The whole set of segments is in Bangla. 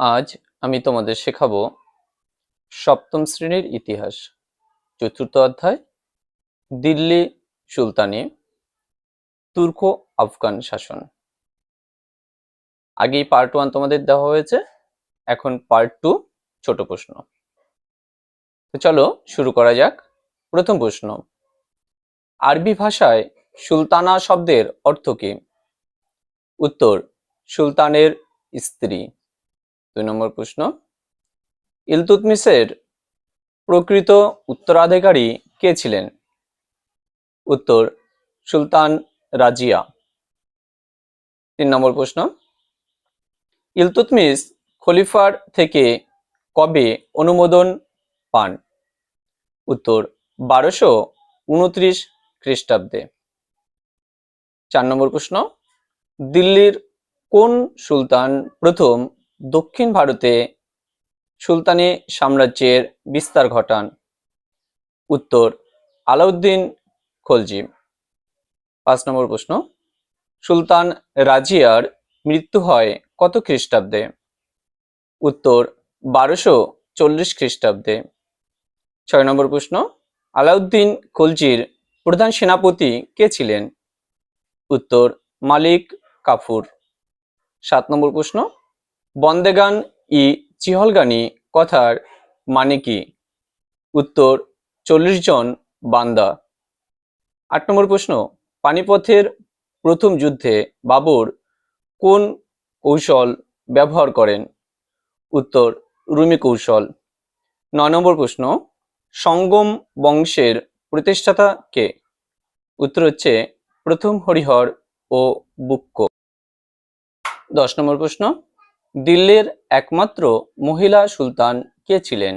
আজ আমি তোমাদের শেখাবো সপ্তম শ্রেণীর ইতিহাস, চতুর্থ অধ্যায় দিল্লি সুলতানি, তুর্ক আফগান শাসন। আগেই পার্ট 1 তোমাদের দেওয়া হয়েছে, এখন পার্ট 2 ছোট প্রশ্ন। তো চলো শুরু করা যাক। প্রথম প্রশ্ন, আরবি ভাষায় সুলতানা শব্দের অর্থ কি? উত্তর, সুলতানের স্ত্রী। 2 নম্বর প্রশ্ন, ইলতুৎমিশের প্রকৃত উত্তরাধিকারী কে ছিলেন? উত্তর, সুলতান রাজিয়া। 3 নম্বর প্রশ্ন, ইলতুৎমিশ খলিফার থেকে কবে অনুমোদন পান? উত্তর, 1229 খ্রিস্টাব্দে। 4 নম্বর প্রশ্ন, দিল্লির কোন সুলতান প্রথম দক্ষিণ ভারতে সুলতানি সাম্রাজ্যের বিস্তার ঘটান? উত্তর, আলাউদ্দিন খলজি। 5 নম্বর প্রশ্ন, সুলতান রাজিয়ার মৃত্যু হয় কত খ্রিস্টাব্দে? উত্তর, 1240 খ্রিস্টাব্দে। 6 নম্বর প্রশ্ন, আলাউদ্দিন খলজির প্রধান সেনাপতি কে ছিলেন? উত্তর, মালিক কাফুর। 7 নম্বর প্রশ্ন, বন্দেগান ই চিহলগানি কথার মানে কি? উত্তর, 40 জন বান্দা। 8 নম্বর প্রশ্ন, পানিপথের প্রথম যুদ্ধে বাবর কোন কৌশল ব্যবহার করেন? উত্তর, রুমি কৌশল। 9 নম্বর প্রশ্ন, সঙ্গম বংশের প্রতিষ্ঠাতা কে? উত্তর হচ্ছে প্রথম হরিহর ও বুক্ক। 10 নম্বর প্রশ্ন, দিল্লির একমাত্র মহিলা সুলতান কে ছিলেন?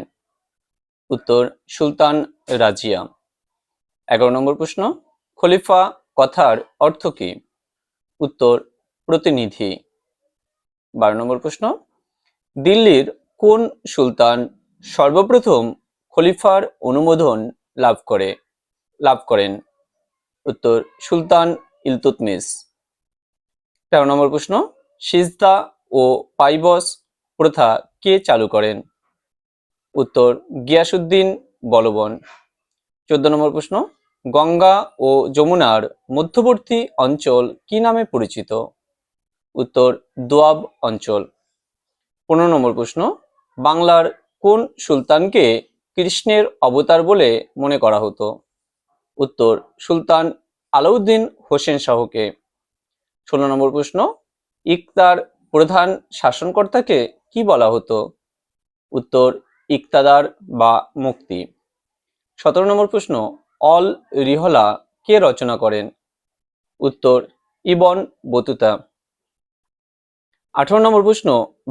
উত্তর, সুলতান রাজিয়া। 11 নম্বর প্রশ্ন, খলিফা কথার অর্থ কি? উত্তর, প্রতিনিধি। 12 নম্বর প্রশ্ন, দিল্লির কোন সুলতান সর্বপ্রথম খলিফার অনুমোদন লাভ করেন? উত্তর, সুলতান ইলতুৎমিশ। 13 নম্বর প্রশ্ন, সিজদা ও পাইবস প্রথা কে চালু করেন? উত্তর, গিয়াসউদ্দিন বলবন। 14 নম্বর প্রশ্ন, গঙ্গা ও যমুনার মধ্যবর্তী অঞ্চল কি নামে পরিচিত? উত্তর, দোয়াব অঞ্চল। 15 নম্বর প্রশ্ন, বাংলার কোন সুলতানকে কৃষ্ণের অবতার বলে মনে করা হতো? উত্তর, সুলতান আলাউদ্দিন হোসেন শাহকে। 16 নম্বর প্রশ্ন, ইকতার প্রধান শাসনকর্তাকে কি বলা হতো? উত্তর, ইকতাদার বা মুক্তি। 17 নম্বর প্রশ্ন, অল রিহলা কে রচনা করেন? উত্তর, ইবন বতুতা। 18 নম্বর প্রশ্ন,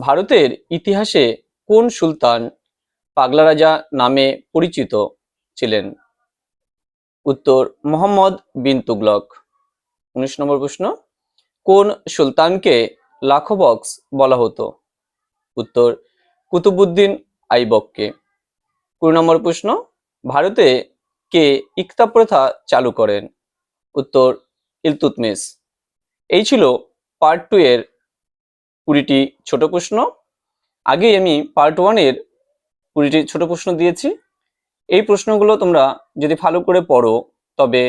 ভারতের ইতিহাসে কোন সুলতান পাগলা রাজা নামে পরিচিত ছিলেন? উত্তর, মোহাম্মদ বিন তুগলক। 19 নম্বর প্রশ্ন, কোন সুলতানকে লাখো বক্স বলা হতো? উত্তর, কুতুবউদ্দিন আইবককে। 20 নম্বর প্রশ্ন, ভারতে কে ইকতা প্রথা চালু করেন? উত্তর, ইলতুৎমিশ। এই ছিল পার্ট 2 এর 20টি ছোট প্রশ্ন। আগেই আমি পার্ট 1 এর 20টি ছোট প্রশ্ন দিয়েছি। এই প্রশ্নগুলো তোমরা যদি ভালো করে পড়ো তবে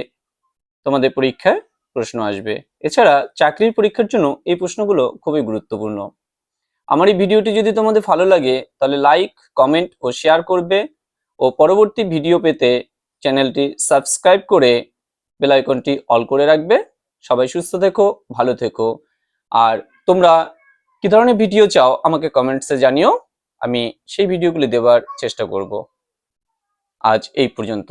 তোমাদের পরীক্ষায় প্রশ্ন আসবে। এছাড়া চাকরির পরীক্ষার জন্য এই প্রশ্নগুলো খুবই গুরুত্বপূর্ণ। আমার এই ভিডিওটি যদি তোমাদের ভালো লাগে তাহলে লাইক, কমেন্ট ও শেয়ার করবে ও পরবর্তী ভিডিও পেতে চ্যানেলটি সাবস্ক্রাইব করে বেল আইকনটি অল করে রাখবে। সবাই সুস্থ থেকো, ভালো থেকো। আর তোমরা কি ধরনের ভিডিও চাও আমাকে কমেন্টসে জানিও, আমি সেই ভিডিওগুলি দেওয়ার চেষ্টা করব। আজ এই পর্যন্ত।